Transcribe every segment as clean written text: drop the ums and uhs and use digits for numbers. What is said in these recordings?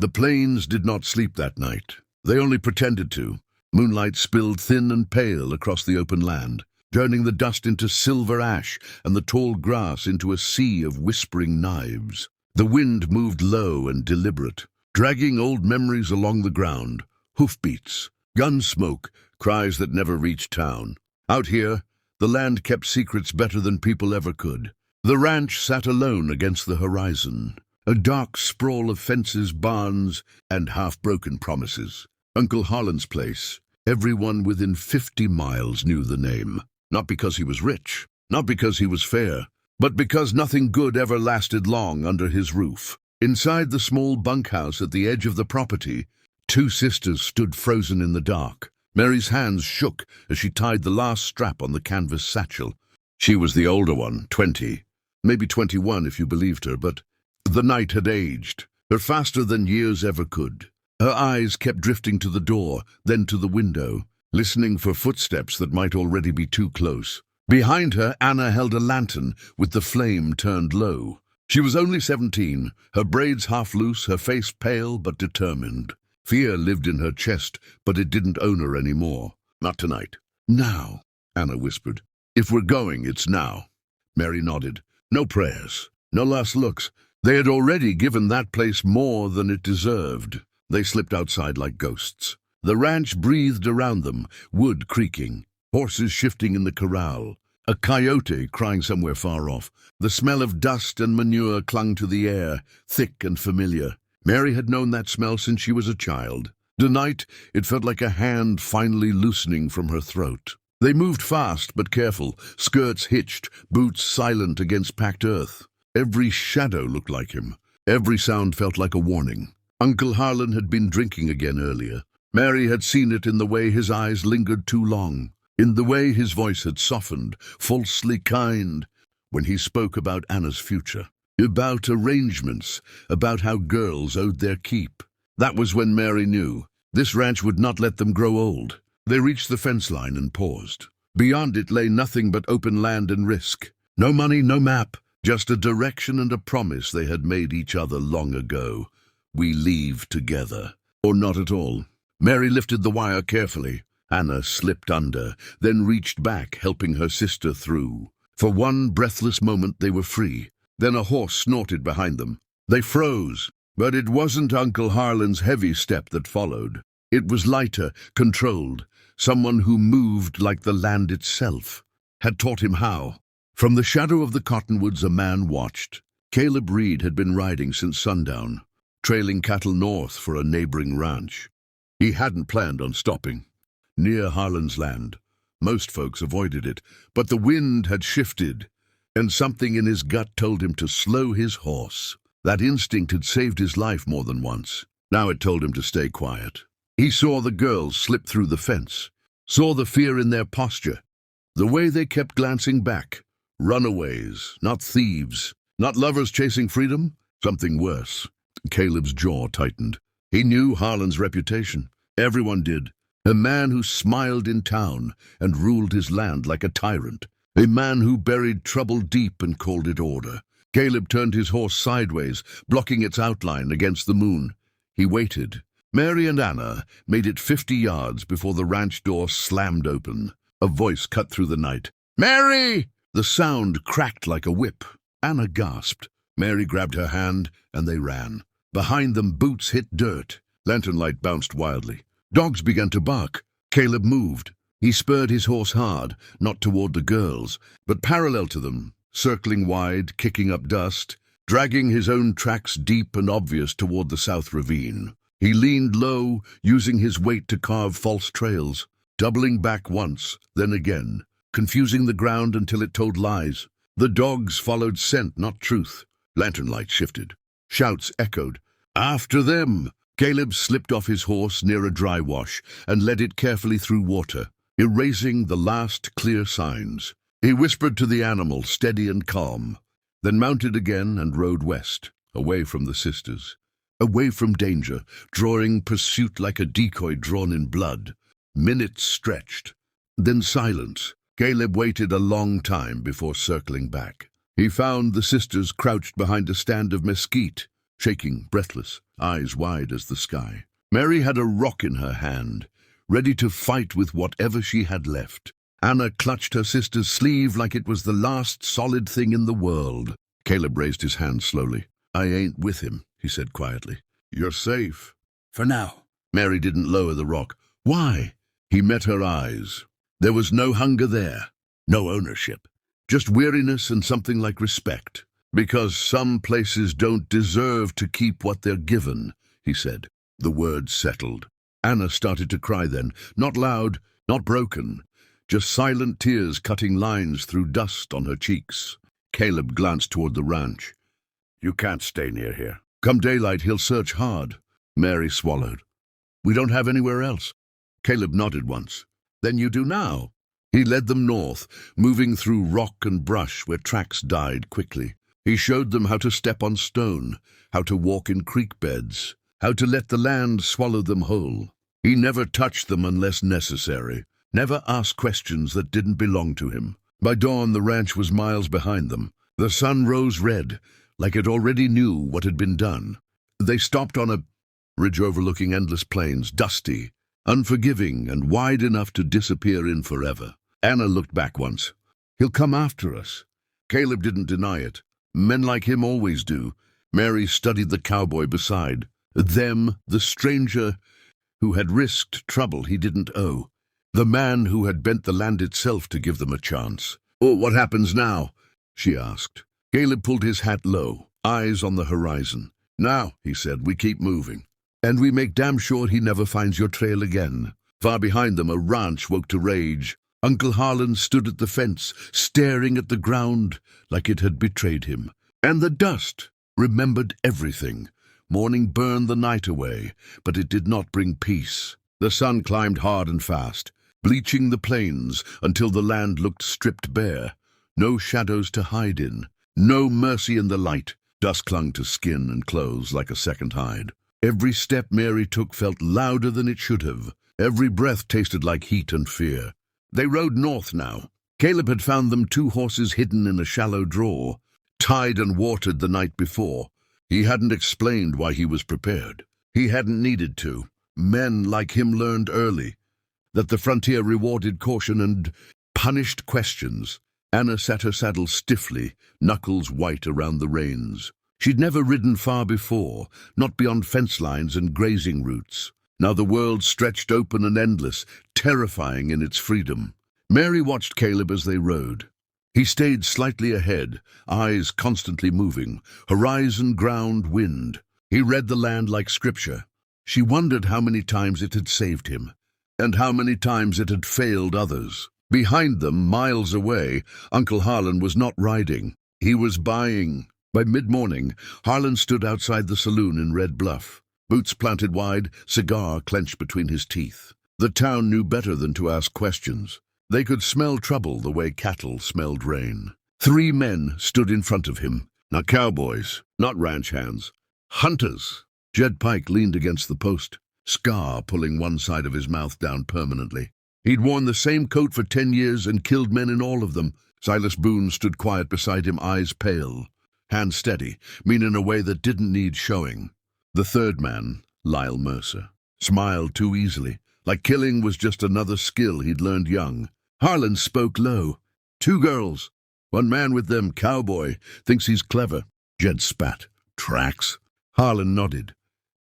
The plains did not sleep that night. They only pretended to. Moonlight spilled thin and pale across the open land, turning the dust into silver ash and the tall grass into a sea of whispering knives. The wind moved low and deliberate, dragging old memories along the ground. Hoofbeats, gun smoke, cries that never reached town. Out here, the land kept secrets better than people ever could. The ranch sat alone against the horizon, a dark sprawl of fences, barns, and half-broken promises. Uncle Harlan's place. Everyone within 50 miles knew the name. Not because he was rich, not because he was fair, but because nothing good ever lasted long under his roof. Inside the small bunkhouse at the edge of the property, two sisters stood frozen in the dark. Mary's hands shook as she tied the last strap on the canvas satchel. She was the older one, 20, maybe 21 if you believed her, but the night had aged her faster than years ever could. Her eyes kept drifting to the door, then to the window, listening for footsteps that might already be too close. Behind her, Anna held a lantern with the flame turned low. She was only 17, her braids half loose, her face pale but determined. Fear lived in her chest, but it didn't own her anymore. Not tonight. Now, Anna whispered. If we're going, it's now. Mary nodded. No prayers, no last looks. They had already given that place more than it deserved. They slipped outside like ghosts. The ranch breathed around them, wood creaking, horses shifting in the corral, a coyote crying somewhere far off. The smell of dust and manure clung to the air, thick and familiar. Mary had known that smell since she was a child. Tonight, it felt like a hand finally loosening from her throat. They moved fast but careful, skirts hitched, boots silent against packed earth. Every shadow looked like him. Every sound felt like a warning. Uncle Harlan had been drinking again earlier. Mary had seen it in the way his eyes lingered too long, in the way his voice had softened, falsely kind, when he spoke about Anna's future, about arrangements, about how girls owed their keep. That was when Mary knew. This ranch would not let them grow old. They reached the fence line and paused. Beyond it lay nothing but open land and risk. No money, no map, just a direction and a promise they had made each other long ago. We leave together. Or not at all. Mary lifted the wire carefully. Anna slipped under, then reached back, helping her sister through. For one breathless moment they were free. Then a horse snorted behind them. They froze, but it wasn't Uncle Harlan's heavy step that followed. It was lighter, controlled. Someone who moved like the land itself had taught him how. From the shadow of the cottonwoods a man watched. Caleb Reed had been riding since sundown, trailing cattle north for a neighboring ranch. He hadn't planned on stopping. Near Harlan's land, most folks avoided it, but the wind had shifted, and something in his gut told him to slow his horse. That instinct had saved his life more than once. Now it told him to stay quiet. He saw the girls slip through the fence, saw the fear in their posture, the way they kept glancing back. Runaways, not thieves, not lovers chasing freedom, something worse. Caleb's jaw tightened. He knew Harlan's reputation. Everyone did. A man who smiled in town and ruled his land like a tyrant. A man who buried trouble deep and called it order. Caleb turned his horse sideways, blocking its outline against the moon. He waited. Mary and Anna made it 50 yards before the ranch door slammed open. A voice cut through the night. "Mary!" The sound cracked like a whip. Anna gasped. Mary grabbed her hand, and they ran. Behind them, boots hit dirt. Lantern light bounced wildly. Dogs began to bark. Caleb moved. He spurred his horse hard, not toward the girls, but parallel to them, circling wide, kicking up dust, dragging his own tracks deep and obvious toward the south ravine. He leaned low, using his weight to carve false trails, doubling back once, then again, confusing the ground until it told lies. The dogs followed scent, not truth. Lantern light shifted. Shouts echoed. "After them!" Caleb slipped off his horse near a dry wash and led it carefully through water, erasing the last clear signs. He whispered to the animal, steady and calm, then mounted again and rode west, away from the sisters, away from danger, drawing pursuit like a decoy drawn in blood. Minutes stretched, then silence. Caleb waited a long time before circling back. He found the sisters crouched behind a stand of mesquite, shaking, breathless, eyes wide as the sky. Mary had a rock in her hand, ready to fight with whatever she had left. Anna clutched her sister's sleeve like it was the last solid thing in the world. Caleb raised his hand slowly. "I ain't with him," he said quietly. "You're safe." For now. Mary didn't lower the rock. "Why?" He met her eyes. There was no hunger there, no ownership, just weariness and something like respect. "Because some places don't deserve to keep what they're given," he said. The words settled. Anna started to cry then, not loud, not broken, just silent tears cutting lines through dust on her cheeks. Caleb glanced toward the ranch. "You can't stay near here. Come daylight, he'll search hard." Mary swallowed. "We don't have anywhere else." Caleb nodded once. "Then you do now." He led them north, moving through rock and brush where tracks died quickly. He showed them how to step on stone, how to walk in creek beds, how to let the land swallow them whole. He never touched them unless necessary, never asked questions that didn't belong to him. By dawn, the ranch was miles behind them. The sun rose red, like it already knew what had been done. They stopped on a ridge overlooking endless plains, dusty, unforgiving, and wide enough to disappear in forever. Anna looked back once. "He'll come after us." Caleb didn't deny it. Men like him always do. Mary studied the cowboy beside. Them, the stranger who had risked trouble he didn't owe. The man who had bent the land itself to give them a chance. "Oh, what happens now?" she asked. Caleb pulled his hat low, eyes on the horizon. "Now," he said, "we keep moving. And we make damn sure he never finds your trail again." Far behind them, a ranch woke to rage. Uncle Harlan stood at the fence, staring at the ground like it had betrayed him. And the dust remembered everything. Morning burned the night away, but it did not bring peace. The sun climbed hard and fast, bleaching the plains until the land looked stripped bare. No shadows to hide in, no mercy in the light. Dust clung to skin and clothes like a second hide. Every step Mary took felt louder than it should have. Every breath tasted like heat and fear. They rode north now. Caleb had found them 2 horses hidden in a shallow draw, tied and watered the night before. He hadn't explained why he was prepared. He hadn't needed to. Men like him learned early that the frontier rewarded caution and punished questions. Anna sat her saddle stiffly, knuckles white around the reins. She'd never ridden far before, not beyond fence lines and grazing routes. Now the world stretched open and endless, terrifying in its freedom. Mary watched Caleb as they rode. He stayed slightly ahead, eyes constantly moving, horizon, ground, wind. He read the land like scripture. She wondered how many times it had saved him, and how many times it had failed others. Behind them, miles away, Uncle Harlan was not riding. He was buying. By mid-morning, Harlan stood outside the saloon in Red Bluff. Boots planted wide, cigar clenched between his teeth. The town knew better than to ask questions. They could smell trouble the way cattle smelled rain. 3 men stood in front of him. Not cowboys, not ranch hands. Hunters. Jed Pike leaned against the post, scar pulling one side of his mouth down permanently. He'd worn the same coat for 10 years and killed men in all of them. Silas Boone stood quiet beside him, eyes pale, hands steady, mean in a way that didn't need showing. The 3rd man, Lyle Mercer, smiled too easily, like killing was just another skill he'd learned young. Harlan spoke low. 2 girls. 1 man with them, Cowboy, thinks he's clever. Jed spat. Tracks. Harlan nodded.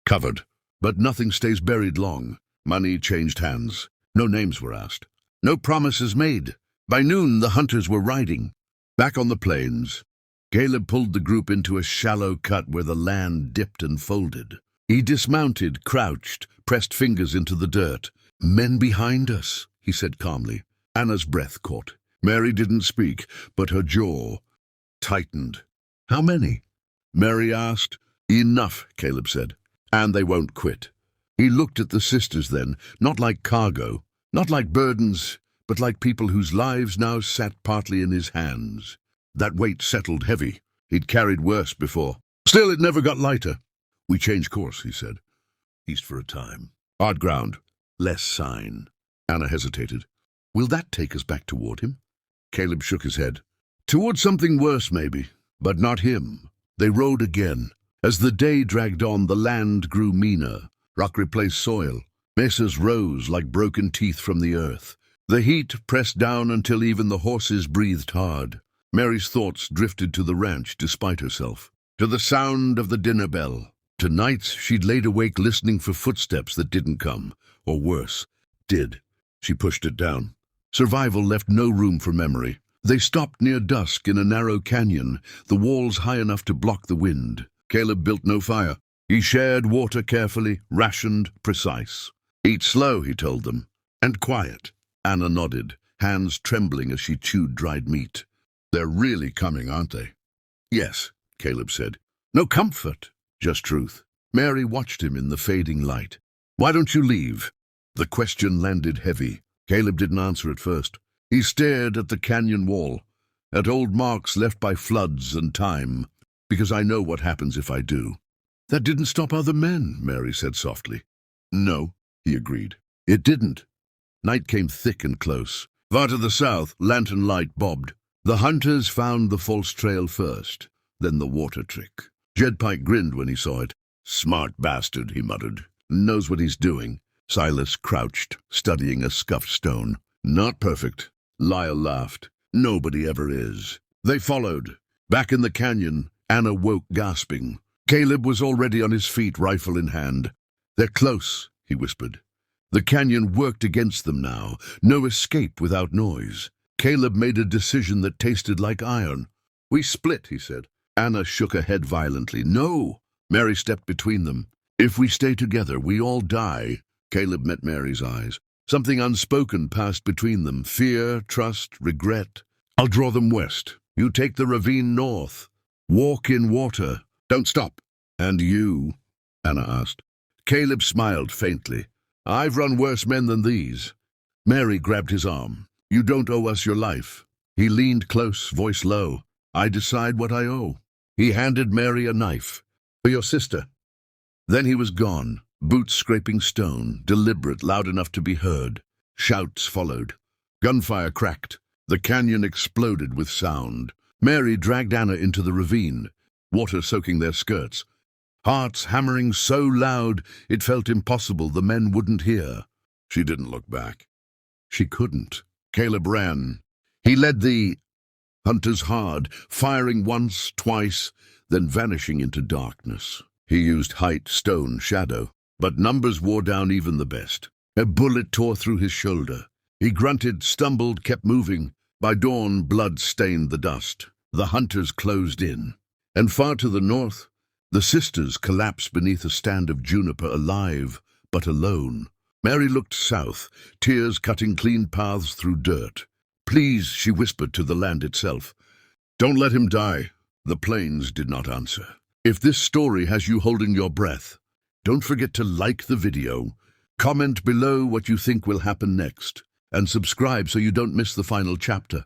Covered. But nothing stays buried long. Money changed hands. No names were asked. No promises made. By noon, the hunters were riding. Back on the plains, Caleb pulled the group into a shallow cut where the land dipped and folded. He dismounted, crouched, pressed fingers into the dirt. "Men behind us," he said calmly. Anna's breath caught. Mary didn't speak, but her jaw tightened. "How many?" Mary asked. "Enough," Caleb said. "And they won't quit." He looked at the sisters then, not like cargo, not like burdens, but like people whose lives now sat partly in his hands. That weight settled heavy. He'd carried worse before. Still, it never got lighter. "We change course," he said. "East for a time. Hard ground. Less sign." Anna hesitated. "Will that take us back toward him?" Caleb shook his head. "Toward something worse, maybe, but not him." They rode again. As the day dragged on, the land grew meaner. Rock replaced soil. Mesas rose like broken teeth from the earth. The heat pressed down until even the horses breathed hard. Mary's thoughts drifted to the ranch despite herself, to the sound of the dinner bell. To nights she'd laid awake listening for footsteps that didn't come, or worse, did. She pushed it down. Survival left no room for memory. They stopped near dusk in a narrow canyon, the walls high enough to block the wind. Caleb built no fire. He shared water carefully, rationed, precise. Eat slow, he told them, and quiet. Anna nodded, hands trembling as she chewed dried meat. They're really coming, aren't they? Yes, Caleb said. No comfort, just truth. Mary watched him in the fading light. Why don't you leave? The question landed heavy. Caleb didn't answer at first. He stared at the canyon wall, at old marks left by floods and time, because I know what happens if I do. That didn't stop other men, Mary said softly. No, he agreed. It didn't. Night came thick and close. Far to the south, lantern light bobbed. The hunters found the false trail first, then the water trick. Jedpike grinned when he saw it. Smart bastard, he muttered. Knows what he's doing. Silas crouched, studying a scuffed stone. Not perfect. Lyle laughed. Nobody ever is. They followed. Back in the canyon, Anna woke gasping. Caleb was already on his feet, rifle in hand. They're close, he whispered. The canyon worked against them now. No escape without noise. Caleb made a decision that tasted like iron. We split, he said. Anna shook her head violently. No! Mary stepped between them. If we stay together, we all die. Caleb met Mary's eyes. Something unspoken passed between them. Fear, trust, regret. I'll draw them west. You take the ravine north. Walk in water. Don't stop. And you? Anna asked. Caleb smiled faintly. I've run worse men than these. Mary grabbed his arm. You don't owe us your life. He leaned close, voice low. I decide what I owe. He handed Mary a knife. For your sister. Then he was gone, boots scraping stone, deliberate, loud enough to be heard. Shouts followed. Gunfire cracked. The canyon exploded with sound. Mary dragged Anna into the ravine, water soaking their skirts. Hearts hammering so loud it felt impossible the men wouldn't hear. She didn't look back. She couldn't. Caleb ran. He led the hunters hard, firing once, twice, then vanishing into darkness. He used height, stone, shadow, but numbers wore down even the best. A bullet tore through his shoulder. He grunted, stumbled, kept moving. By dawn, blood stained the dust. The hunters closed in. And far to the north, the sisters collapsed beneath a stand of juniper, alive, but alone. Mary looked south, tears cutting clean paths through dirt. Please, she whispered to the land itself. Don't let him die. The plains did not answer. If this story has you holding your breath, don't forget to like the video, comment below what you think will happen next, and subscribe so you don't miss the final chapter.